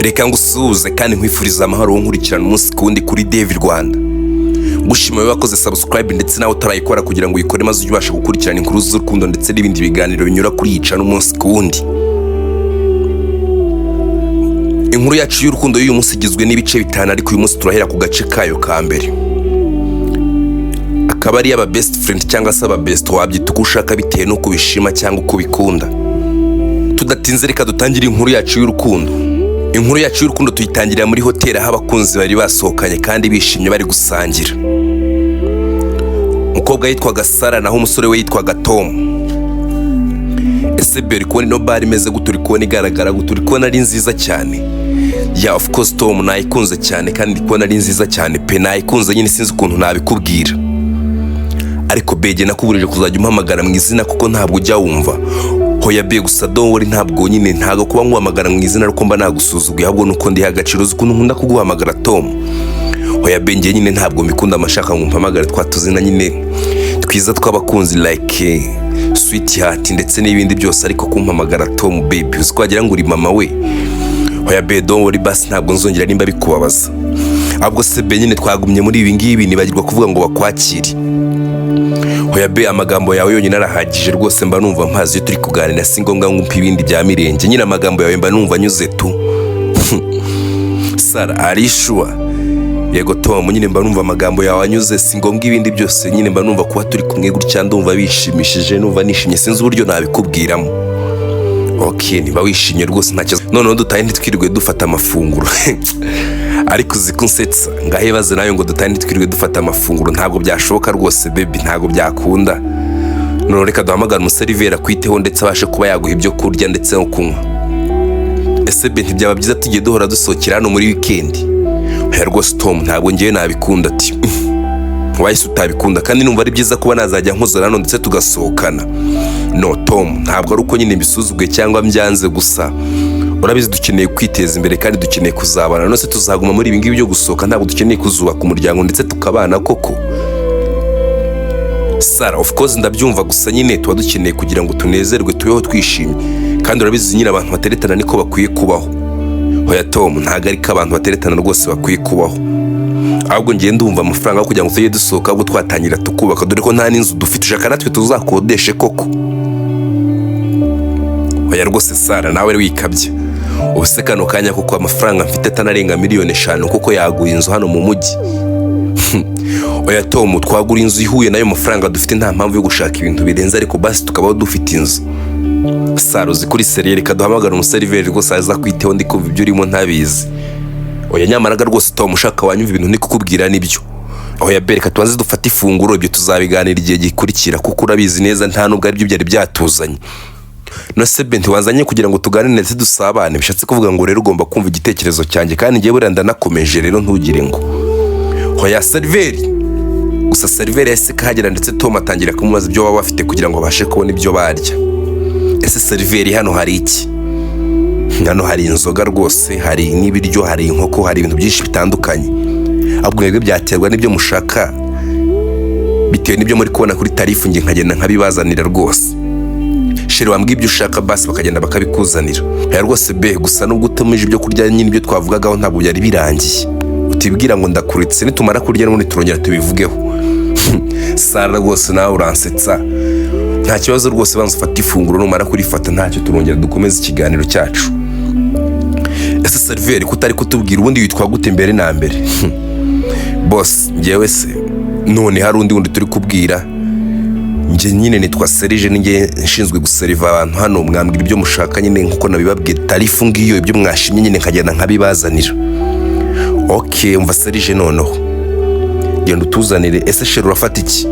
Reka ngusuhuze kandi nkwifuriza amahoro wo nkurikirana umunsi kundi kuri Dev Rwanda. Gushima we wakoze subscribe ndetse nawe utarayikora kugira ngo uyikore maze ubashe gukurikirana inkuru z'urukundo ndetse n'ibindi biganiro binyura kuri yica n'umunsi kundi. Inkuru yacu y'urukundo y'uyu munsi igizwe n'ibice bitanu ariko uyu munsi turahera ku gace kayo ka mbere. Akaba ari aba best friend cyangwa se aba best wabyita uko ushaka bitewe no kubishima cyangwa uko bikunda. Tudatinze reka dutangire inkuru yacu y'urukundo. Inkuru yacu y'urukundo tuyitangirira muri hoteli aho abakunzi bari basohokanye kandi bishimye bari gusangira. Umukobwa yitwaga Sara naho umusore we yitwaga Tom. Ese beri kubona ino bar imeze guturi kubona igaragara guturi kubona ari nziza cyane. Yeah, of course Tom nayikunze cyane kandi kubona ari nziza cyane pe nayikunze nyine sinzi ukuntu nabikubwira. Ariko bege nakuburije kuzajya umpamagara mu izina kuko ntabwo ujya wumva. Hoya be gusa don't worry ntabwo nyine ntago kuba nkuhamagara mu izina ariko mba nagusuzuguye ahubwo nuko ndi agaciro ukuntu nkunda kuguhamagara Tom. Hoya be ngiye nyine ntabwo mbikunda amashaka ngo mpamagare twatuzina nyine twiza twabakunzi like sweetheart ndetse n'ibindi byose ariko kumpamagara Tom baby uzi ko wagira ngo uri mama we. Hoya be don't worry basi ntabwo nzongera nimba bikubabaza. Ahubwo se be nyine twagumye muri ibi ngibi nibagirwa kuvuga ngo bakwakire. Hoya be amagambo yawe yonyine arahagije rwose mba numva mpazi iyo turi kuganira si ngombwa ngo umpe ibindi bya mirenge nyine amagambo yawe mba numva anyuze tu. Sara arishua yego Tom nyine mba numva amagambo yawe anyuze si ngombwa ibindi byose nyine mba numva kuba turi kumwe gutya ndumva bishimishije numva nishimye sinzi uburyo nabikubwiramo. Okay niba wishimye rwose ntacyo noneho dutaye ntitwirirwe dufata amafunguro. Ariko uzikunsetsa ngahebaze nayo ngo dutaye ntitwirirwe dufata amafunguro ntabwo byashoboka rwose baby ntabwo byakunda. None reka duhamagara umuserivera kwiteho ndetse abashe kuba yaguha ibyo kurya ndetse no kunywa. Ese be ntibyaba byiza tugiye duhora dusohokera hano muri weekend? Hoya rwose Tom ntabwo ngiye nabikunda ati. Wahise utabikunda kandi numva ari byiza kuba nazajya nkuzana hano ndetse tugasohokana. No Tom ntabwo ari uko nyine mbisuzuguye cyangwa mbyanze gusa. Urabizi dukeneye kwiteza imbere kandi dukeneye kuzabana none se tuzaguma muri ibi ngibi byo gusohoka ntabwo dukeneye kuzubaka umuryango ndetse tukabana koko. Sara of course ndabyumva gusa nyine tuba dukeneye kugira ngo tunezerwe tubeho twishimye kandi urabizi nyine abantu bateretana niko bakwiye kubaho. Hoya Tom ntabwo ari ko abantu bateretana rwose bakwiye kubaho. Ahubwo ngiye ndumva amafaranga yo kugira ngo tujye dusohoka ahubwo twatangira tukubaka dore ko nta n'inzu dufite ushaka natwe tuzakodeshe koko. Hoya rwose Sara nawe wikabye. Ubuse kano kanya kuko amafaranga mfite atanarenga miliyoni 5 kuko yaguye inzu hano mu mujyi. Oya Tom twagura inzu ihuye nayo mafaranga dufite nta mpamvu yo gushaka ibintu birenze ariko basi tukabaho dufite inzu. Sara uzi kuri seriye reka duhamagara umuseriveri rwose aza kwiteho ndi kumva ibyo urimo ntabizi. Oya nyamaraga rwose Tom ushaka wanyumva ibintu ndi kukubwira nibyo. Oya bereka tubanze dufata ifunguro ibyo tuzabiganira igihe gikurikira kuko urabizi neza nta nubwo ari byo byari byatuzanye. No se benti wazanye kugira ngo tuganire ndetse dusabane bishatse kuvuga ngo rero ugomba kumva igitekerezo cyanjye kandi ngiye buranda nakomeje rero ntugire ngo. Hoya seriveri gusa seriveri yahise kahagera ndetse Tom atangira kumubaza ibyo baba bafite kugira ngo babashe kubona ibyo barya. Ese seriveri hano hari iki? Hano hari inzoga rwose hari n'ibiryo hari inkoko hari ibintu byinshi bitandukanye. Ahubwo mwebwe byaterwa n'ibyo mushaka bitewe n'ibyo muri kubona kuri tarifu nge nkagenda nkabibazanira rwose. Sheri wambwiye ibyo ushaka basi bakagenda bakabikuzanira. Hoya rwose be gusa nubwo utamije ibyo kurya nyine ibyo twavugagaho ntabwo byari birangiye. Utibwira ngo ndakuritse nitumara kurya n'ubundi turongera tubivugeho. Sara rwose nawe uransetsa. Nta kibazo rwose banza ufata ifunguro numara kurifata ntacyo turongera dukomeza ikiganiro cyacu. Ese seriveri kutari kutubwira ubundi witwa gute mbere na mbere? Boss ngewe se none hari undi turi kubwira. Nje nyine nitwa Serije ninge nshinzwe guseriva abantu hano mwambwira ibyo mushaka nyine nkuko nabibabwiye tarifu ngiyo ibyo mwashimye nyine nkagenda nkabibazanira. Okay umva Serije noneho genda utuzanire. Ese sheri urafata iki?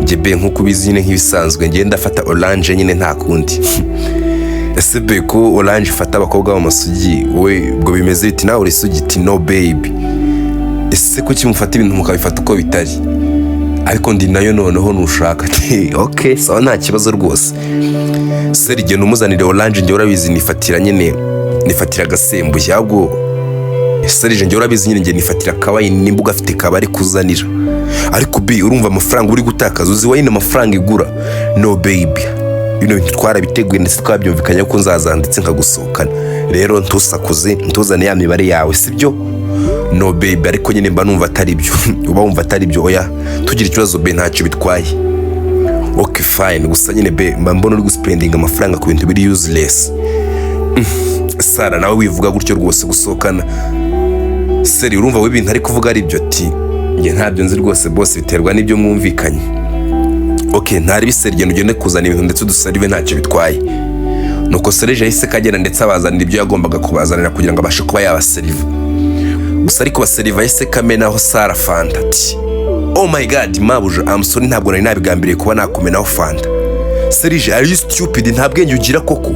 Nge be nkuko ubizi nyine nk'ibisanzwe nge ndafata orange nyine nta kundi. Ese be ko orange ifata abakobwa b'amasugi we ubwo bimeze biti nawe uri sugi iti no baby. Ese ko kimufata ibintu mukabifata uko bitari ariko ndi nayo noneho nushaka. Okay sawa nta kibazo rwose. Seri genda umuzanire orange nge urabizi nifatira nyine nifatira agasembuye ahubwo Serije nge urabizi nyine nge nifatira kawayini nimbuga afite kabari kuzanira. Ariko be urumva amafaranga uri gutakaza uzi wayine amafaranga igura. No baby bino bintu twarabiteguye ndetse twabyumvikanye ko nzaza ndetse nkagusohokana, rero ntusakuze ntuzane ya mibare yawe sibyo. No baby, ariko nyine mba numva atari byo uba wumva atari byo. Oya tugira ikibazo be ntacyo bitwaye. Okay fine, gusa nyine be mba mbona uri guspending amafaranga ku bintu biri useless. Sara nawe wivuga gutyo rwose gusohokana seri, urumva we ibintu ari kuvuga ari byo? Ati nge ntabyo nzi rwose boss, biterwa n'ibyo mwumvikanye. Okay ntari biseri, genda ugende kuzana ibintu ndetse udusarive ntacyo bitwaye. Nuko Serge yahise kagenda ndetse abazanira ibyo yagombaga kubazanira kugira ngo abashe kuba yabaseriva. Gusa ariko baseriva yahise kamenaho Sara fanta. Ati oh my god mabuja, I'm sorry, ntabwo nari nabigambiriye kuba nakumenaho fanta. Serge are you stupid? Nta bwenge ugira koko?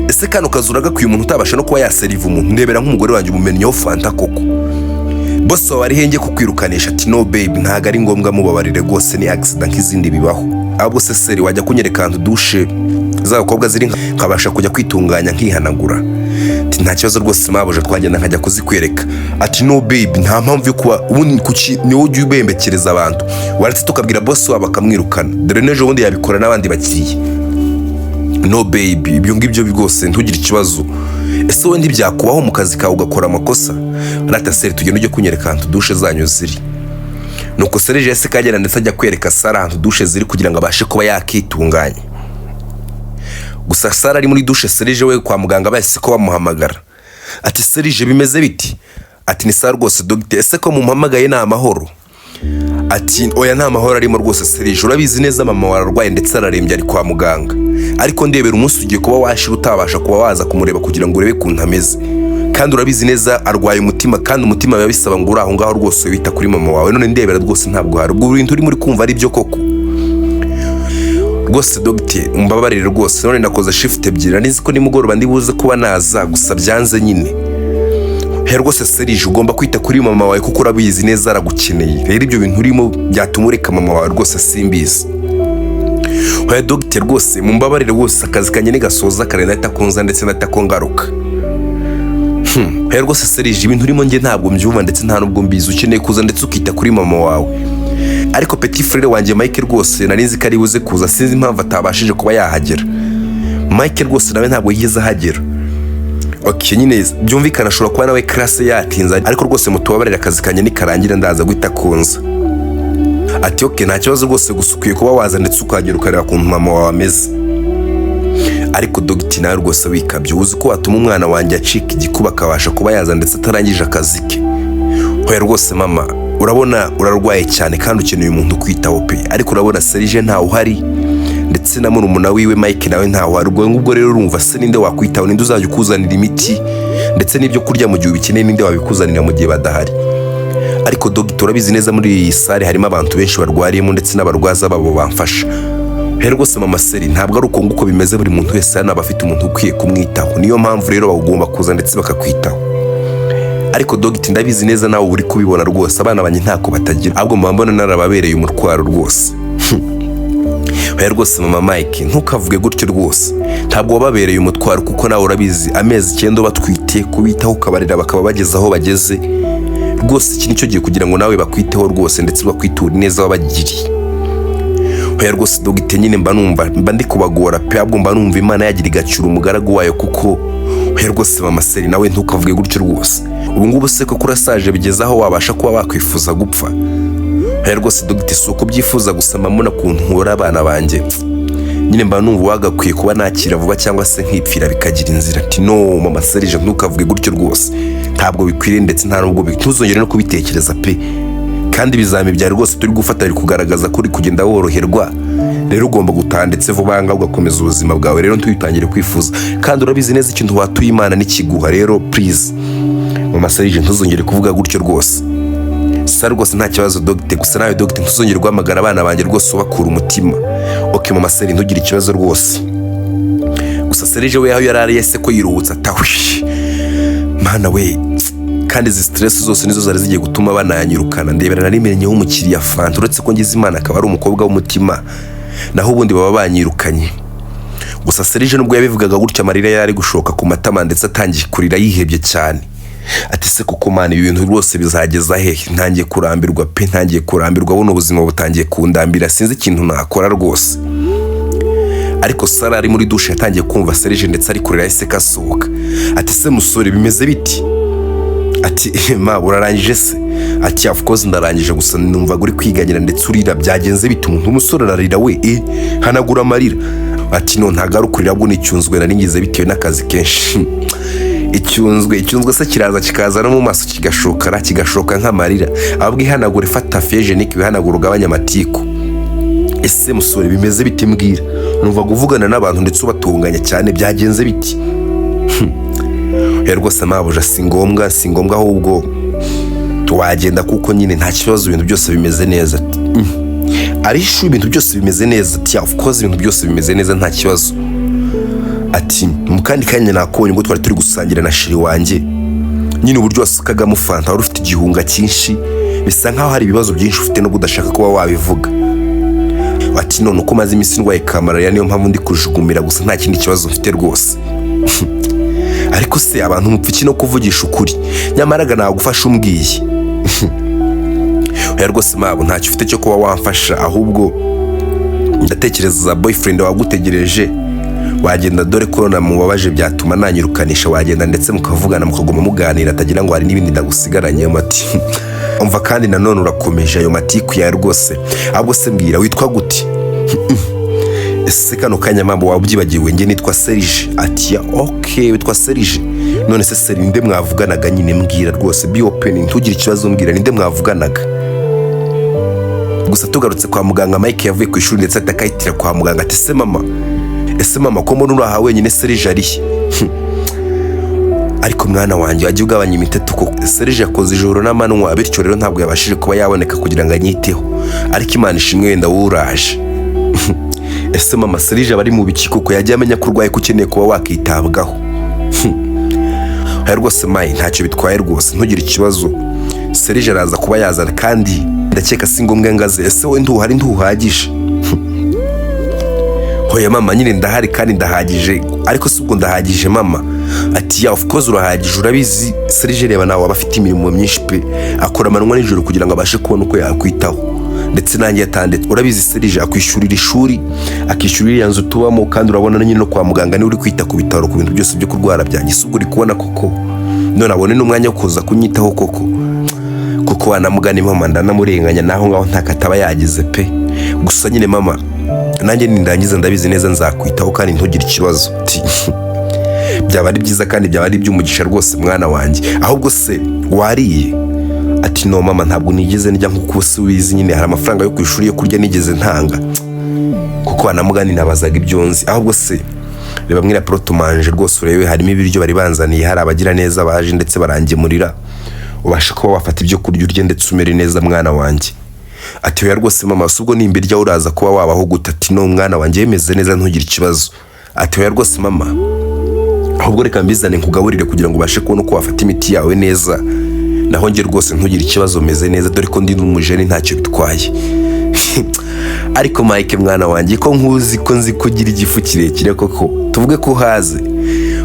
Ese kano kazura gakwiye umuntu utabasha no kuba yaseriva umuntu? Ndebera nk'umugore wanjye umumennyeho fanta koko. Boss wawe ari henge kukwirukanisha. Ati no baby, ntago ari ngombwa, mubabarire rwose, ni accident nk'izindi bibaho. Ahubwo se seri wajya kunyereka ahantu dushe z'abakobwa ziri nkabasha kujya kwitunganya nkihanagura? Ati nta kibazo rwose mabuja, twagenda nkajya kuzikwereka. Ati no baby, nta mpamvu yo kuba ubundi kuki ni wowe ujya ubembekereza abantu, waretse tukabwira boss wawe akamwirukana, dore n'ejo bundi yabikora n'abandi bakiriye. No baby, ibyo ngibyo rwose ntugire ikibazo. Ese wowe ntibyakubaho mu kazi kawe ugakora amakosa? Rata seri tugenda ujye kunyereka ahantu dushe zanyu ziri. Nuko Serge yahise kagenda ndetse ajya kwereka Sara ahantu dushe ziri kugira ngo abashe kuba yakitunganya. Gusa Sara ari muri dushe, Serge we kwa muganga bahise ko bamuhamagara. Ati Serge bimeze biti? Ati ni Sara rwose dogite, ese ko mumpamagaye ni amahoro? Ati oya nta mahoro arimo rwose Serge, urabizi neza mama wararwaye ndetse ararembye ari kwa muganga, ariko ndebera umunsi ugiye kuba washira utabasha kuba waza kumureba kugira ngo urebe kuntu ameze, kandi urabizi neza arwaye umutima, kandi umutima biba bisaba ngo uri aho ngaho rwose wita kuri mama wawe. None ndebera rwose ntabwo hari ubwo bintu uri muri kumva ari byo koko? Rwose dogite umbabarire rwose, none nakoze shift ebyiri, nizi ko nimugoroba ndi buze kuba naza, gusa byanze nyine. He rwose Serge ugomba kwita kuri mama wawe kuko urabizi neza aragukeneye, rero ibyo bintu urimo byatuma ureka mama wawe rwose simbizi. Oya dogite rwose mumbabarire rwose, akazi kanye ni gasoza kare natakonza ndetse natakongaruka. He rwose Serge ibintu urimo nge ntabwo mbyumva ndetse nta nubwo mbizi, ukeneye kuza ndetse ukita kuri mama wawe. Ariko petit frere wanjye Mike rwose narinzi ko ari buze kuza, sinzi impamvu atabashije kuba yahagera. Mike rwose nawe ntabwo yigeze ahagera. Okay nyine byumvikana ashobora kuba nawe classe yatinza, ariko rwose mutubabarira akazi kanye nikarangira ndaza guhita konza. Ati okay nta kibazo rwose, gusukuye kuba waza ndetse ukagera ukareba kuntu mama wawe ameze. Ariko dogiti nawe rwose wikabye, uzi ko watuma umwana wanjye acika igikuba akabasha kuba yaza ndetse atarangije akazi ke. Hoya rwose mama, urabona urarwaye cyane kandi ukeneye umuntu kwitaho pe, ariko urabona Serge ntawe uhari ndetse na murumuna wiwe Mike nawe ntawe uhari. Ubwo rero urumva se ninde wakwitaho, ninde uzajya ukuzanira imiti ndetse n'ibyo kurya mu gihe ubikeneye, ninde wabikuzanira mu gihe badahari? Ariko dogita urabizi neza muri iyi sare harimo abantu benshi barwariyemo ndetse n'abarwaza babo bamfasha. Rero rwose mama Seri ntabwo ari uko nguko bimeze, buri muntu wese hano aba afite umuntu ukwiye kumwitaho, niyo mpamvu rero bagomba kuza ndetse bakakwitaho. Ariko dogiti ndabizi neza nawe uri kubibona rwose, abana banjye ntako batagira, ahubwo mbona narababereye umutwaro rwose. Rero rwose mama Mike ntukavuge gutyo rwose, ntabwo wababereye umutwaro kuko nawe urabizi amezi 9 batwite, kubitaho ukabarira bakaba bageze aho bageze. Rwose iki nicyo gihe kugira ngo nawe bakwiteho rwose ndetse bakwiture neza wabagiriye. Rero rwose dogite nyine mba ndi kubagora pe, ahubwo mba numva Imana yagira igacura umugaragu wayo kuko. Rero rwose mama Seri nawe ntukavuge gutyo rwose, ubu ngubu se ko kurasaje bigeze aho wabasha kuba wakwifuza gupfa? Rero rwose dogite suko byifuza gusa mamuna kuntu nkora abana banjye, nyine mba numva wagakwiye kuba nakira vuba cyangwa se nkipfira bikagira inzira. Ati no mama Serge ntukavuge gutyo rwose, ntabwo bikwiriye ndetse nta nubwo bituzongere no kubitekereza pe, kandi bizami bya rwose turi gufata biri kugaragaza ko uri kugenda woroherwa. Rero ugomba gutaha ndetse vuba nga ugakomeza ubuzima bwawe, rero ntuyitangire kwifuza, kandi urabizi neza ikintu watuye Imana n'ikiguha. Rero please mama Serge ntuzongere kuvuga gutyo rwose. Sara rwose nta kibazo dogite, gusa nawe dogite ntuzongere guhamagara abana banjye rwose ubakura umutima. Okay mama Seri ntugire ikibazo rwose. Gusa Serge we aho yarari yese ko yiruhutsa atahush mana we, kandi izi stress zose nizo zari zigiye gutuma bananyirukana. Ndebera narimenyeho umukiriya fanta, uretse ko ngize Imana akaba ari umukobwa w'umutima, naho ubundi baba banyirukanye. Gusa Serge nubwo yabivugaga gutya amarira yari gushoka ku matama ndetse atangiye kurira yihebye cyane. Ati se kuko Mana ibi bintu rwose bizageza hehe? Ntangiye kurambirwa pe, ntangiye kurambirwa, buno ubuzima butangiye kundambira, sinzi ikintu nakora rwose. ariko Sara ari muri dushe yatangiye kumva Serge ndetse ari kurira ese kasohoka. Ati se musore bimeze biti? Ati ma urarangije se? Ati of course ndarangije, gusa numva uri kwiganyira ndetse urira, byagenze bite? Umusore ararira we hanagura amarira. Ati no ntagarukurira bwo nicyunzwe nari ngize bitewe n'akazi kenshi. Icyunzwe se kiraza kikaza no mu maso kigashoka nk'amarira, ahubwo ihanagura ifata fejenike bihanagura ugabanya amatiku. Ese musore bimeze bite mbwira? Numva kuvugana n'abantu ndetse ubatunganya cyane, byagenze biti? Rwose mabuja si ngombwa ahubwo wagenda kuko nyine nta kibazo, ibintu byose bimeze neza. Arishu ibintu byose bimeze neza. Ati of course ibintu byose bimeze neza nta kibazo. Ati mu kandi kanya nakubonye ngo twari turi gusangira na shiri wanjye, nyine uburyo wasukagamo fanta wari ufite igihunga cyinshi, bisa nkaho hari ibibazo byinshi ufite no budashaka kuba wabivuga. Ati none uko maze iminsi ndwaye kamarariya niyo mpamvu ndi kujugumira, gusa nta kindi kibazo mfite rwose. Ariko se abantu mupfiki no kuvugisha ukuri, nyamaraga nagufasha umbwiye. Rwose mabo ntacyo ufite cyo kuba wamfasha, ahubwo ndatekereza za boyfriend wagutegereje wagenda, dore ko namubabaje byatuma nanyirukanisha, wagenda ndetse mukavugana mukaguma muganira, atagira ngo hari n'ibindi ndagusigaranye. Mati umva kandi nanone urakomeje ayo matiku ya rwose, ahubwo se mbwira witwa gute? Ese kano kanya mambo wabyibagiwe, nge nitwa Serge. Ati ya okay witwa Serge, none se Serge ninde mwavuganaga? Nyine mbwira rwose, be open ntugire ikibazo, mbwira ninde mwavuganaga. Gusa tugarutse kwa muganga, Mike yavuye ku ishuri ndetse atakayitira kwa muganga. Ati ese mama ko mbona uraha wenyine Serge arihe? Ariko mwana wanjye wagiye ugabanya imiteto kuko Serge yakoze ijoro n'amanywa, bityo rero ntabwo yabashije kuba yaboneka kugira ngo anyiteho, ariko Imana ishimwe wenda wuraje. Ese mama Serge abari mu biki kuko yagiye amenya ko urwaye, ko ukeneye kuba wakitabwaho? Rwose mayi ntacyo bitwaye rwose, ntugire ikibazo, Serge araza kuba yazana kandi ndakeka si ngombwa ngaze. Ese we nduhari ntuhagije? Hoya mama nyine ndahari kandi ndahagije, ariko si ubwo ndahagije mama. Ati ya of course urahagije, urabizi Serge reba nawe aba afite imirimo myinshi pe, akora amanywa n'ijoro kugira ngo abashe kubona uko yakwitaho, ndetse nanjye yatandetse. Urabizi Serge akwishyurira ishuri, akishyurira iya nzu tubamo, kandi urabona nyine no kwa muganga niwe uri kwita ku bitaro ku bintu byose byo kurwara byanjye. Si ubwo uri kubona koko none abone n'umwanya wo kuza kunyitaho kuko wanamugana mama ndanamurenganya, naho ngaho ntakataba yagize pe. Gusa nyine mama nanjye nindangiza ndabizi neza nzakwitaho kandi ntugire ikibazo. Byaba ari byiza kandi byaba ari iby'umugisha rwose mwana wanjye. Ahubwo se wariye? Ati no mama ntabwo nigeze njya nkuko ubizi, nyine hari amafaranga yo ku ishuri yo kurya nigeze ntanga, kuko wanamugani nabazaga ibyo nzi. Ahubwo se reba mwira protomanje rwose urebe, harimo ibiryo bari banzaniye, hari abagira neza baje ndetse barangemurira, ubasha kuba wafata ibyo kurya urye ndetse umere neza mwana wanjye. Ati oya rwose mama, subwo nimbirya uraza kuba wabaho gute? Ati no mwana wanjye yemeze neza ntugire ikibazo. Ati oya rwose mama, ahubwo reka mbizane nkugaburire kugira ngo ubashe kubona uko wafata imiti yawe neza, naho nge rwose ntugire ikibazo, meze neza, dore ko ndi n'umujeni ntacyo bitwaye. Ariko Mike mwana wanjye ko nkuzi ko nzi kugira igifu kirekire koko, tuvuge ko uhaze.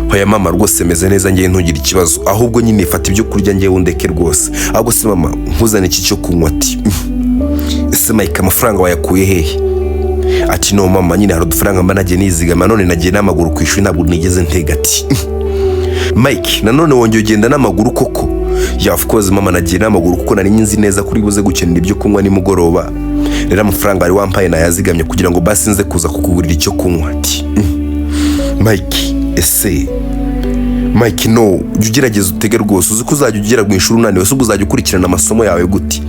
Hoya mama rwose meze neza, nge ntugire ikibazo, ahubwo nyine fata ibyo kurya nge wundeke rwose. Ahubwo se mama nkuzane iki cyo kunywa? Ati ese Mike amafaranga wayakuye hehe? Ati no mama nyine hari udufaranga mba nagiye nizigama, none nagiye n'amaguru ku ishuri ntabwo nigeze ntega. Ati Mike nanone wongeye ugenda n'amaguru koko? Ya of course mama nagiye n'amaguru kuko nari nzi neza kuri buze gukenera ibyo kunywa nimugoroba, rero amafaranga ari wampaye nayazigamye kugira ngo basi nze kuza kukugurira icyo kunywa. Ati Mike ese Mike no ugerageza utege rwose, uzi ko uzajya ugera mu ishuri unaniwe, se uzajya ukurikirana amasomo yawe gute?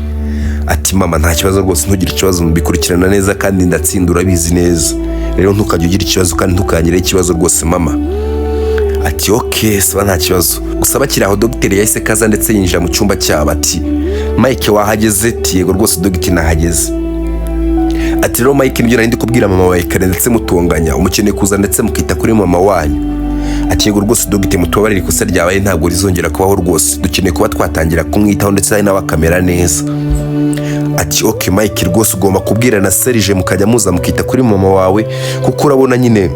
Ati mama nta kibazo rwose, ntugire ikibazo, mbikurikirana neza kandi ndatsinda urabizi neza, rero ntukajya ugira ikibazo kandi ntukangire ikibazo rwose mama. Ati okay saba nta kibazo. Gusa bakiri aho dogiteri yahise kaza ndetse yinjira mu cyumba cyabo. Ati Mike wahageze? Ati yego rwose dogiteri nahageze. Ati rero Mike nibyo nari ndi kubwira mama wawe kare ndetse mutunganya, umukeneye kuza ndetse mukita kuri mama wanyu. Ati yego rwose dogiteri mutubabarire ikosa ryabaye ntabwo rizongera kubaho rwose, dukeneye kuba twatangira kumwitaho ndetse ari nawe akamera neza. Ati okay Mike rwose ugomba kubwira na Serge mukajya muza mukita kuri mama wawe, kuko urabona nyine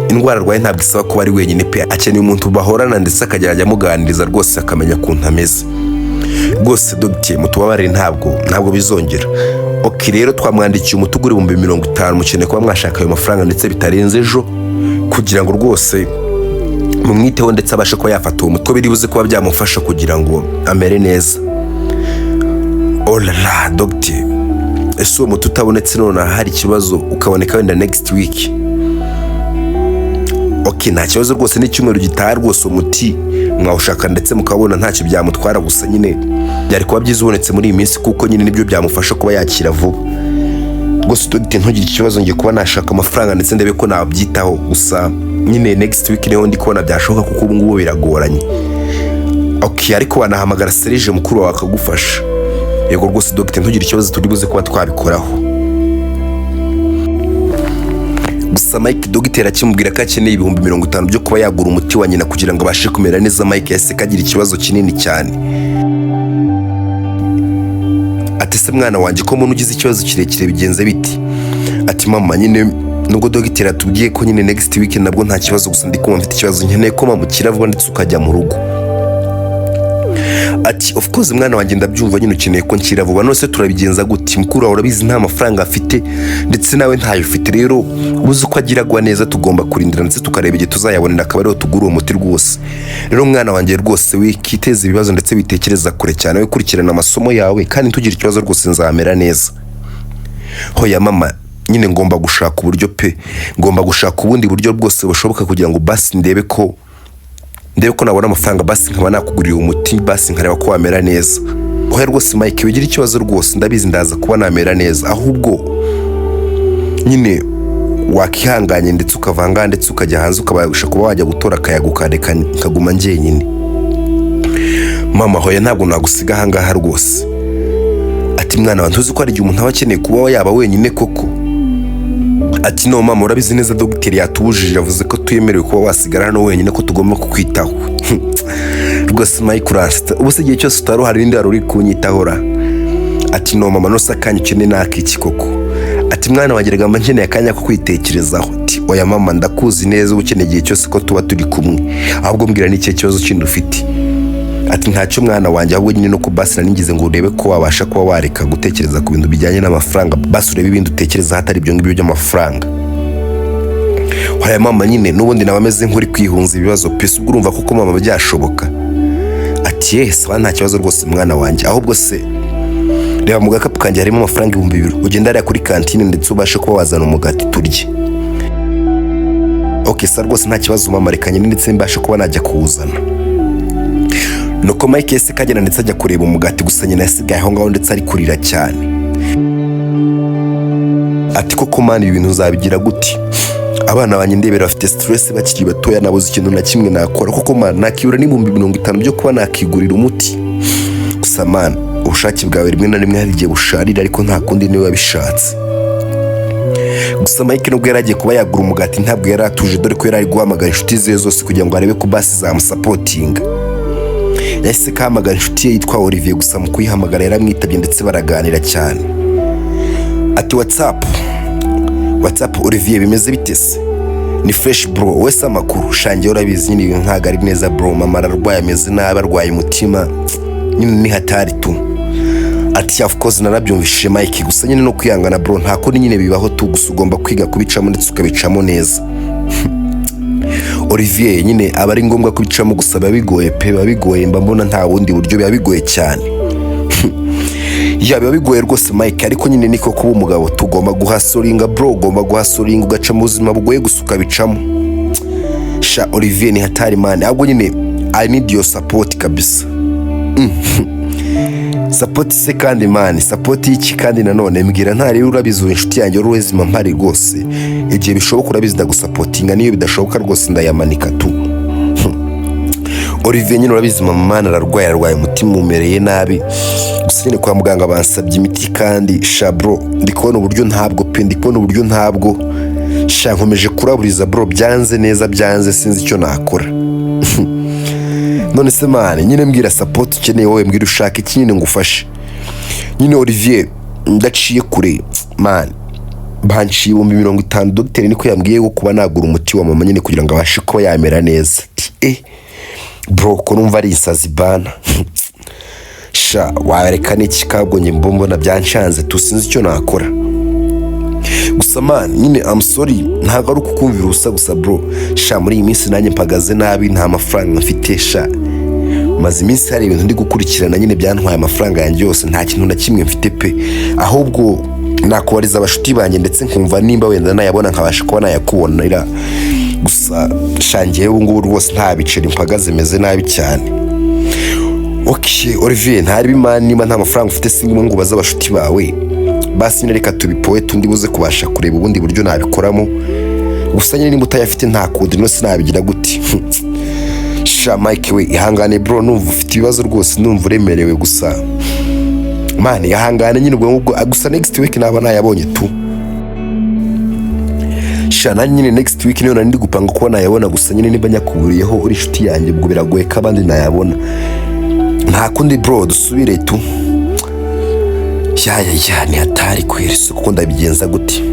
indwara arwaye ntabwo isaba kuba ari wenyine pe, akeneye umuntu bahorana ndetse akajya amuganiriza rwose akamenya ukuntu ameze. Rwose dogiteri mutubabarire ntabwo bizongera. ok rero twamwandikiye umuti ugura 50,000 mukeneye kuba mwashaka ayo mafaranga ndetse bitarenze ejo kugira ngo rwose mumwiteho ndetse abashe kuba yafata uwo muti biri buze kuba byamufasha kugira ngo amere neza. Oh la la docteur, ese uwo muti utabonetse none hari ikibazo ukaboneka wenda next week? Ok nta kibazo rwose, n'icyumweru gitaha rwose umuti mwawushaka ndetse mukabona ntacyo byamutwara, gusa nyine byari kuba byiza ubonetse muri iyi minsi kuko nyine nibyo byamufasha kuba yakira vuba. Rwose docteur ntugire ikibazo, ngiye kuba nashaka amafaranga ndetse ndebe ko nabyitaho, gusa nyine next week niho ndi kubona byashoboka kuko ubu ngubu biragoranye. Ok ariko wanahamagara Serge mukuru wawe akagufasha. Yego rwose docteur ntugire ikibazo, turi buze kuba twabikoraho. Gusa Mike docteur akimubwira ko akeneye 50,000 byo kuba yagura umuti wa nyina kugira ngo abashe kumera neza, Mike yase kagira ikibazo kinini cyane. Ati se mwana wanjye ko muntu ugize ikibazo kirekire bigenze biti? Ati mama nyine nubwo docteur atubwiye ko nyine next week nabwo nta kibazo, gusa ndi kumva mfite ikibazo nkeneye ko mama ukira vuba ndetse ukajya mu rugo. Ati of course mwana wanjye ndabyumva nyine ukeneye ko nkira vuba, nose turabigenza gute? Mukuru wawe urabizi nta mafaranga afite ndetse nawe ntayo ufite, rero ubuze uko agiragwa neza tugomba kurindira ndetse tukareba igihe tuzayabonera akaba ariho tugura uwo muti rwose. Rero mwana wanjye rwose wikiteza ibibazo ndetse bitekereza kure cyane, we kurikirana amasomo yawe kandi tugira ikibazo rwose nzamera neza. Hoya mama nyine ngomba gushaka uburyo pe, ngomba gushaka ubundi buryo bwose bushoboka kugira ngo basi ndebe ko nabona amafaranga basi nkaba nakugurira umuti basi nkareba ko wamera neza. Hoya rwose Mike wigira ikibazo rwose, ndabizi ndaza kuba namera neza, ahubwo nyine wakihanganye ndetse ukavanga ndetse ukajya hanze ukabasha kuba wajya gutora akayaga ukareka nkaguma njyenyine. Mama hoya ntabwo nagusiga ahangaha rwose. Ati mwana wa ntuzi ko ari igihe umuntu aba akeneye kuba yaba wenyine koko? Ati no mama urabizi neza docteur yatubujije, yavuze ko tuyemerewe kuba wasigara hano wenyine, ko tugomba kukwitaho. Rwose Mike urasta ubu se igihe cyose utari hari indi uri kunyitaho ra? Ati no mama nose akanya ukeneye nakiki koko? Ati mwana wageraga mba nkeneye akanya ko kwitekerezaho. Ati oya mama ndakuzi neza ukeneye igihe cyose ko tuba turi kumwe, ahubwo mbwira n'icyo kibazo kindi ufite. Ati ntacyo mwana wanjye, ahubwo nyine no kubasira ningize ngo urebe ko wabasha kuba wareka gutekereza ku bintu bijyanye n'amafaranga, basi urebe ibindi utekereza hatari ibyo ngibyo by'amafaranga. Hoya mama nyine n'ubundi nabameze nk'uri kwihunza ibibazo pese, ubwo urumva kuko mama byashoboka? Ati yes nta kibazo rwose mwana wanjye, ahubwo se reba mu gakapu kanjye harimo amafaranga 2,000, ugenda hariya kuri kantine ndetse ubashe kuba wazana umugati turye. Ok sa rwose nta kibazo mama, reka nyine ndetse mbashe kuba najya kuwuzana. Nuko Mike yese kagenda ndetse ajya kureba umugati, gusa nyina yasigaye aho ngaho ndetse ari kurira cyane. Ati koko mani ibi bintu uzabigira gute? Abana banjye ndebera bafite stress bakiri batoya, nabuze ikintu na kimwe nakora kuko mani nakibura n'50,000 byo kuba nakigurira umuti. Gusa mani ubushake bwawe rimwe na rimwe hari igihe busharira, ariko nta kundi niwe wabishatse. Gusa Mike nubwo yaragiye kuba yagura umugati ntabwo yari atuje, dore ko yari ari guhamagara inshuti ze zose kugira ngo arebe ko basi zamusapotinga. Yahise kahamagara inshuti ye yitwa Olivier, gusa mu kuyihamagara yaramwitabye ndetse baraganira cyane. Ati whatsapp Olivier bimeze bitese? Ni fresh bro, wese amakuru shangiye urabizi nyine ibintu ntago ari neza bro, mama ararwaye ameze nabi, arwaye umutima nyine ni hatari tu. Ati of course narabyumvishije Mike, gusa nyine no kwihangana bro, nta kundi nyine bibaho tu, gusa ugomba kwiga kubicamo ndetse ukabicamo neza. Olivier nyine aba ari ngombwa kubicamo, gusa biba bigoye mba mbona nta wundi buryo, biba bigoye cyane. Biba bigoye rwose Mike, ariko nyine niko kuba umugabo, tugomba guhasoringa bro, ugomba guhasoringa ugaca mu buzima bugoye gusa ukabicamo. Sha Olivier ni hatari man, ahubwo nyine I need your support kabisa. Support se kandi man, support y'iki kandi nanone mbwira ntari urabizi inshuti yanjye uruwezi mpari rwose, igihe bishoboka urabizi ndagusupportinga, niyo bidashoboka rwose ndayamanika tu. Olivier nyine urabizi mama ararwaye umutima umereye nabi, gusa nyine kwa muganga bansabye imiti kandi sha bro ndi kubona uburyo ntabwo sha nkomeje kuraburiza bro, byanze sinzi icyo nakora. None se mane nyine mbwira support ukeneye wowe, mbwira ushaka iki nyine ngufashe. Nyine Olivier ndaciye kure man, banciye 50,000 docteur niko yambwiye ko kuba nagura umuti wa mama nyine kugira ngo abashe kuba yamera neza. Bro ko numva ari insazi bana. sha wareka n'iki kabonye mbona byanshanze tusinzi icyo nakora. Gusa man nyine I'm sorry ntago ari ukukumvira ubusa gusa bro. Sha muri iyi minsi nanjye mpagaze nabi nta mafaranga mfite sha. Maze iminsi hari ibintu ndi gukurikirana nyine byantwaye amafaranga yanjye yose nta kintu na kimwe mfite pe. Ahubwo nakubariza abashuti banjye ndetse nkumva nimba wenda nayabona nkabasha kuba nayakubonera. Gusa shangiye ubu ngubu rwose nta biceri mpagaze meze nabi cyane. Okay Olivier ntari bimana niba nta mafaranga ufite singimo ngo baza abashuti bawe. Basi nyine reka tubipoe tundi buze kubasha kureba ubundi buryo nabikoramo. Gusa nyine nimba utayafite nta kode no sinabigira gute. Sha Mike we ihangane bro numva ufite ibibazo rwose numva uremerewe gusa. Man ihangane nyine ubwo gusa next week naba nayabonye tu. Sha na nyine next week niyo nari ndi gupanga kuba nayabona gusa nyine niba nyakuburiyeho uri inshuti yanjye ubwo biragoye ko abandi nayabona. Nta kundi bro dusubire tu. Ya ni hatari kwirisa kuko ndabigenza gute.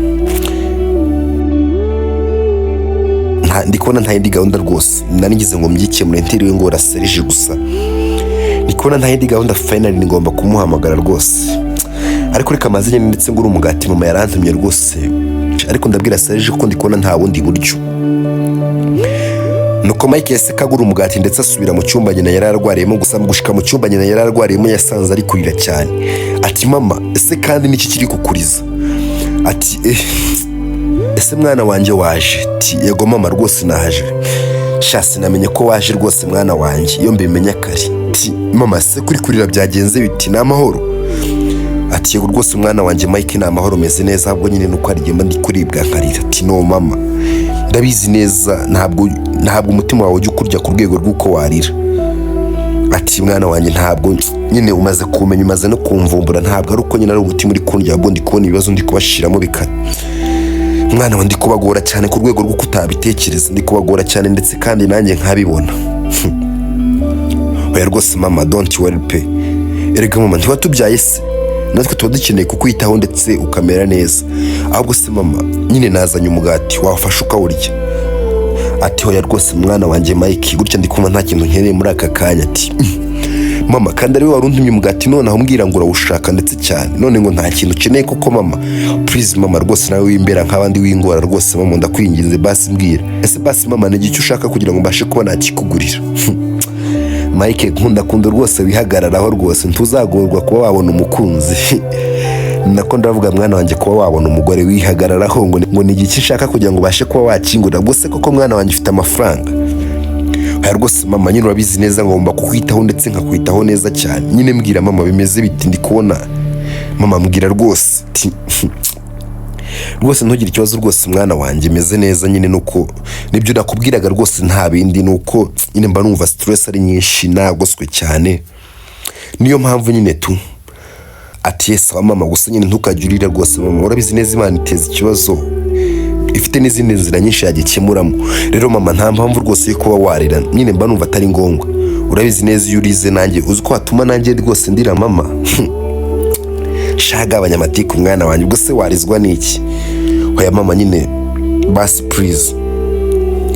Ndikubona nta yindi gahunda rwose nari ngize ngo mbyikemure ntiriwe ngo raserije gusa. Ndikubona nta yindi gahunda finally ngomba kumuhamagara rwose. Ariko reka maze nyine ndetse ngo uri umugati mama yarantumye rwose. Ariko ndabwira Serge ko ndikubona nta bundi buryo. Nuko Mike yese kagura umugati ndetse asubira mu cyumba nyina yararwariyemo gusa mu gushika mu cyumba nyina yararwariyemo yasanze ari kurira cyane. Ati mama ese kandi niki kiri kukuriza? Ati ese mwana wanjye waje? Ati yego mama rwose nahaje. Sha sinamenye ko waje rwose mwana wanjye iyo mbimenya kare. Ati mama se kuri kurira byagenze biti na amahoro? Ati yego rwose mwana wanjye Mike na amahoro meze neza ahubwo nyine nuko ari gemba ndi kuribwa nkarira. Ati no mama ndabizi neza ntabwo umutima wawe ujya kurya ku rwego rw'uko warira. Ati mwana wanjye ntabwo nyine umaze kumenya umaze no kumvumbura ntabwo ari uko nyine ari umutima uri kundya ahubwo ndi kubona ibibazo ndi kubashiramo bikata. Mwana wanjye ndi kubagora cyane ku rwego rwo kutabitekereza ndi kubagora cyane ndetse kandi nanjye nkabibona. Oya rwose mama don't worry pe. Erega mama ntiba tubyaye se natwe tuba dukeneye kukwitaho ndetse ukamera neza. Ahubwo se mama nyine nazanye umugati wafasha ukawurya. Ati hoya rwose mwana wanjye Mike gutya ndi kumva nta kintu nkeneye muri aka kanya. Ati mama kandi ari we waruntumye umugati none aho mbwira ngo urawushaka ndetse cyane none ngo nta kintu ukeneye kuko mama please mama rwose nawe wimbera nk'abandi wingora rwose mama ndakwinginze basi mbwira. Ese basi mama ni icyo ushaka kugira ngo mbashe kuba nakikugurira? Mike nkunda rwose wihagararaho rwose ntuzagorwa kuba wabona umukunzi. Nako ndavuga mwana wanjye kuba wabona umugore wihagararaho ngo ni iki ushaka kugira ngo ubashe kuba wakingura gusa koko mwana wanjye ufite amafaranga. Oya rwose mama nyine urabizi neza ngomba kukwitaho ndetse nkakwitaho neza cyane. Nyine mbwira mama bimeze biti ndi kubona mama mbwira rwose. Rwose ntugire ikibazo rwose mwana wanjye meze neza nyine nuko nibyo nakubwiraga rwose nta bindi nuko nyine mba numva stress ari nyinshi nagoswe cyane niyo mpamvu nyine tu. Ati yes mama gusa nyine ntukajurira rwose mama urabizi neza Imana iteza ikibazo ifite n'izindi nzira nyinshi yagikemuramo. Rero mama nta mpamvu rwose yo kuba warira nyine mba numva atari ngombwa. Urabizi neza iyo urize nanjye uzi ko watuma nanjye rwose ndira mama. Shaga abanyamatiku mwana wanjye ubwo se warizwa n'iki? Oya mama nyine basi please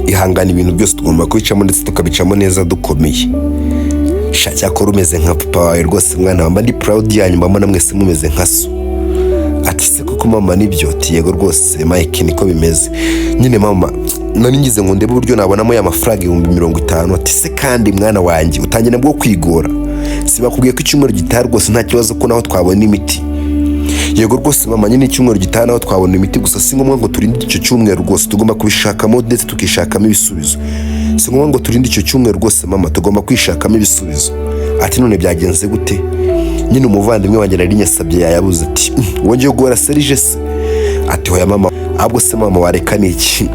ihangana ibintu byose tugomba kubicamo ndetse tukabicamo neza dukomeye. Cyakora umeze nka papa wawe rwose mwana wamba ndi proud yanyu mbamo namwese mumeze nka so. Ati se kuko mama nibyo? Ati yego rwose Mike niko bimeze nyine mama nari ngize ngo ndebe uburyo nabonamo ya mafaranga 50,000. Ati se kandi mwana wanjye utangiye nabwo kwigora sibakubwiye ko icyumweru gitaha rwose nta kibazo ko naho twabona imiti. Yego rwose mama nyine icyumweru gitaha naho twabona imiti gusa si ngombwa ngo turinde icyo cyumweru rwose tugomba kubishakamo ndetse tukishakamo ibisubizo. Si ngombwa ngo turinde icyo cyumweru rwose mama tugomba kwishakamo ibisubizo. Ati none byagenze gute? Nyine umuvandimwe wanjye nari nyasabye yayabuze. Ati wongeye gora Serge se? Ati hoya mama ahubwo se mama wareka niki?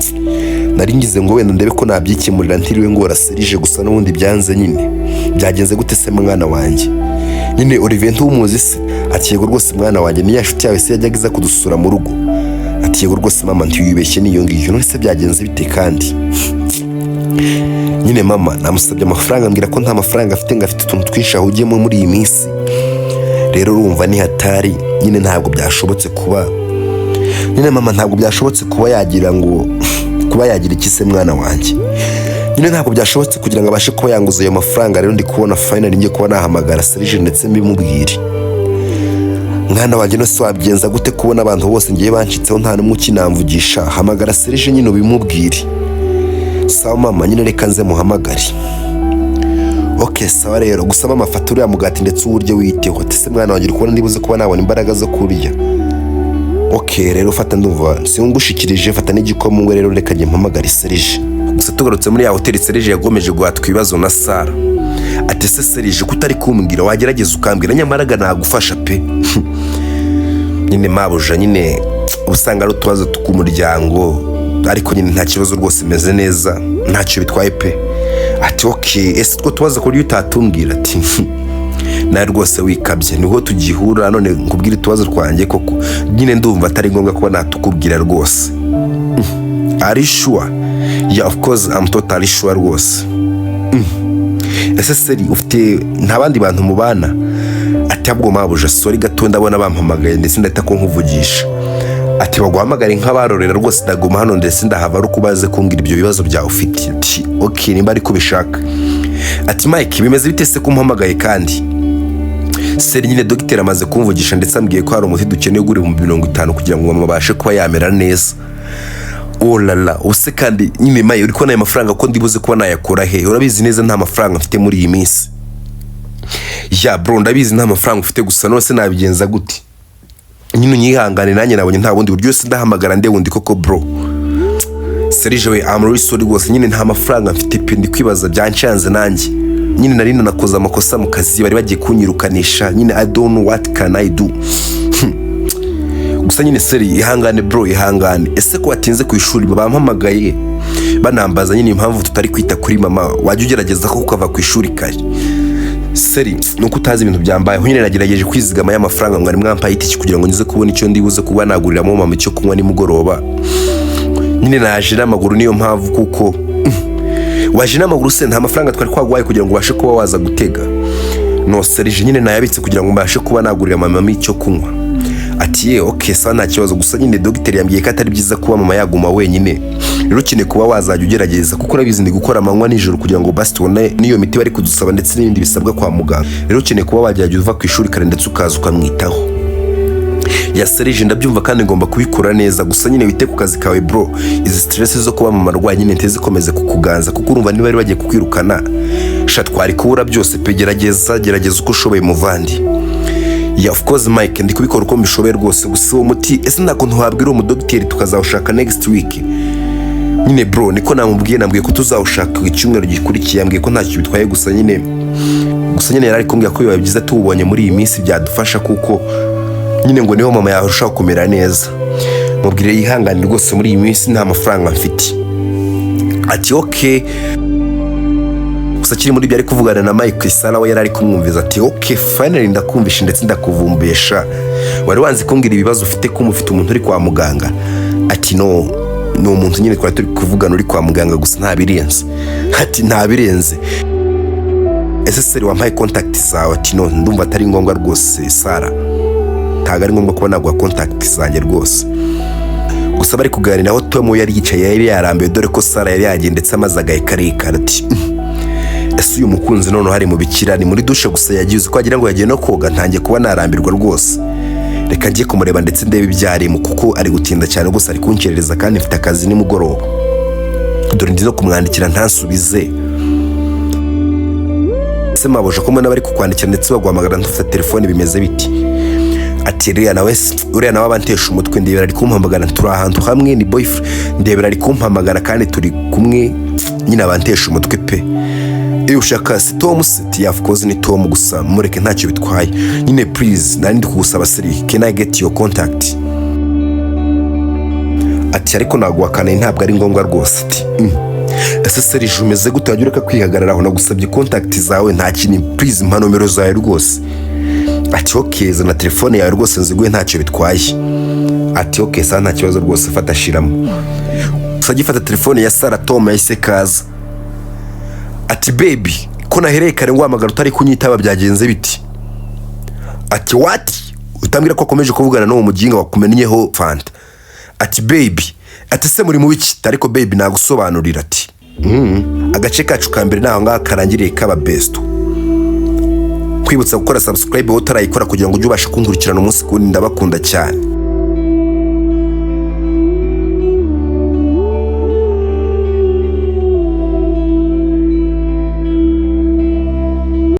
Nari ngize ngo wenda ndebe ko nabyikemurira ntiriwe ngora Serge gusa n'ubundi byanze nyine. Byagenze gute se mwana wanjye? Nyine Olivier ntumuzi se? Ati yego rwose mwana wanjye ni yashuti yawe se yajyagiza kudusura mu rugo. Ati yego rwose mama ntiyibeshye niyo ngiyo none se byagenze bite kandi? Nyine mama namusabye amafaranga ambwira ko nta mafaranga afite ngo afite utuntu twinshi ahugiyemo muri iyi minsi. Rero urumva ni hatari nyine ntabwo byashobotse kuba nyine mama ntabwo byashobotse kuba yagira ngo kuba yagira iki se mwana wanjye. nyine ntabwo byashobotse kugira ngo abashe kuba yanguza ayo mafaranga. Rero ndi kubona finally ngiye kuba nahamagara Serge ndetse mbimubwire. Mwana wanjye no se wabigenza gute kubona abantu bose ngiye bancitseho nta n'umwe ukinamvugisha? Hamagara Serge nyine ubimubwire. Sawa mama, nyine reka nze muhamagare. Okay sawa rero, gusaba amafatura ya mugati ndetse uburyo witeho. Tese mwana wanjye uri kubona ndibuze kuba nabona imbaraga zo kurya. Okay rero fata ndumva singushikirije, fata n'igikomo ngo rero reka njye mpamagare Serge. Gusa tugarutse muri ya hoteli Serge yagomeje guhatwa ibibazo na Sara. Ati se Serge kutari kumbwira wagerageza ukambwira nyamaraga nagufasha pe. Nyine mabuja nyine usanga ari utubazo tukumuryango, ariko nyine nta kibazo rwose meze neza, ntacyo bitwaye pe. Ati okay ese two tubaza ko utatumbwira? Ati na rwose wikabye niho tugihura none nkubwira tubazo twanjye koko nyine ndumva atari ngombwa kuba natukubwira rwose. Are sure? Yeah of course I'm totally sure rwose. Ese Seri ufite nta bandi bantu mubana? Ati abwo mabuja sorry gato ndabona bampamagaye ndetse ndahita ko nkuvugisha. Ati baguhamagare nk'abarorera rwose ndaguma hano ndetse ndahava ari kubaze kumbwira ibyo bibazo byawe ufite. Ati okay nimba ari kubishaka. Ati Mike bimeze bite se kumpamagaye kandi? Seri nyine dogiteri amaze kumvugisha ndetse ambwiye ko hari umuti dukeneye ugura 50 kugira ngo mama abashe kuba yamera neza. Oh lala use kandi nyine maye uri kubona aya mafaranga ko ndibuze kuba nayakora he? Urabizi neza nta mafaranga mfite muri iyi minsi. Ya bro ndabizi nta mafaranga ufite gusa nose nabigenza gute? Nyine nyihangane nanjye nabonye nta bundi buryo se ndahamagara nde wundi koko bro. Serge we I'm really sorry rwose nyine nta mafaranga mfite pe, ndi kwibaza byanshanze nanjye. Nyine nari nakoze amakosa mu kazi bari bagiye kunyirukanisha, nyine I don't know what can I do. Gusa nyine Seri ihangane bro ihangane. Ese ko watinze ku ishuri bampamagaye banambaza nyine impamvu tutari kwita kuri mama, wajya ugerageza ko ukava ku ishuri kare. Seri nuko utazi ibintu byambayeho nyine nagerageje kwizigama y'amafaranga mwari mwampaye itiki kugira ngo ngize kubona icyo ndibuze kuba naguriramo mama icyo kunywa nimugoroba. Nyine naje n'amaguru niyo mpamvu kuko waje n'amaguru se nta mafaranga twari kwagwaye kugira ngo ubashe kuba waza gutega. No Serge nyine nayabitse kugira ngo mbashe kuba nagurira mama icyo kunywa. Ati okay sawa nta kibazo gusa nyine dogiteri yambwiye ko atari byiza kuba mama yaguma wenyine. Rero ukeneye kuba wazajya ugerageza kuko urabizi ndi gukora amanywa nijoro kugira ngo basi tubone niyo miti bari kudusaba ndetse n'ibindi bisabwa kwa muganga. Rero ukeneye kuba wajya uva ku ishuri kare ndetse ukaza ukamwitaho. Ya Serge ndabyumva kandi ngomba kubikora neza gusa nyine wite ku kazi kawe bro. Izi stress zo kuba mama arwaye nyine ntezikomeze kukuganza kuko urumva niba bari bagiye kukwirukana sha twari kubura byose pe, gerageza uko ushoboye muvandi. Yeah of course Mike ndi kubikora uko mbishoboye rwose gusa uwo muti ese nako ntuhabwira umudogiteri tukazawushaka next week. Nyine bro niko nambwiye ko tuzawushaka icyumweru gikurikiye, yambwiye ko ntacyo bitwaye gusa nyine yari kumbwira ko biba byiza tubonye muri iyi minsi byadufasha kuko nyine ngo niho mama yarushaho kumera neza. Mubwire yihangane rwose muri iyi minsi nta mafaranga mfite. Ati okay gusa kiri muri byo ari kuvugana na Mike Sara we yari kumwumviza. Ati okay finally ndakumvisha ndetse ndakuvumbesha, wari wanze kumbwira ibibazo ufite ko mufite umuntu uri kwa muganga. Ati no umuntu nyine twari turi kuvugana uri kwa muganga gusa ntabirenze. Ati ntabirenze. Ese Seri wampaye contact zawe? Ati no ndumva atari ngombwa rwose Sara, ntago ari ngombwa kuba nagwa contact zanjye rwose. Gusa bari kuganira aho Tom yari yicaye yari yarambiwe dore ko Sara yari yagendetse amaze agakareka. Ati ese uyu mukunzi none hari mu bikira ni muri dushe gusa yagiye uzi ko agira ngo yagiye no koga, ntangiye kuba narambirwa rwose. Reka ngiye kumureba ndetse ndebe ibyarimo kuko ari gutinda cyane gusa ari kunkerereza kandi mfite akazi nimugoroba. Dore ndi no kumwandikira ntansubize. Ese maboje ko mbona bari kukwandikira ndetse baguhamagara ntufite telefone bimeze biti? Ati uriya nawe abantesha umutwe ndebera ari kumpamagara turi ahantu hamwe ni boyfriend, ndebera ari kumpamagara kandi turi kumwe nyine abantesha umutwe pe. Iyo ushaka si Tom se? Of course ni Tom gusa mureke ntacyo bitwaye. Nyine please nari ndi kugusaba Seri can I get your contact? Ati ariko naguhakana ntabwo ari ngombwa rwose. Ati ese Seri umeze gute wajya ureka kwihagararaho nagusabye contact zawe nta kintu please mpa nomero zawe rwose. Ati okay zana telefone yawe rwose nziguye ntacyo bitwaye. Ati okay sa nta kibazo rwose fata shiramo. Gusa gifata telefone ya Sara Tom yahise kaza. Ati baby ko nahereye kare ngwamagara utari kunyitaba byagenze biti? Ati what? Utambwira ko akomeje kuvugana no mu mujinga wakumenyeho fanta. Ati baby ati se muri mu biki? Ariko baby nagusobanurira. Ati agace kacu ka mbere naho ngaho karangiriye kaba besto. Kwibutsa gukora subscribe wowe utarayikora kugira ngo ujye ubasha kunkurikirana umunsi ku wundi. Ndabakunda cyane.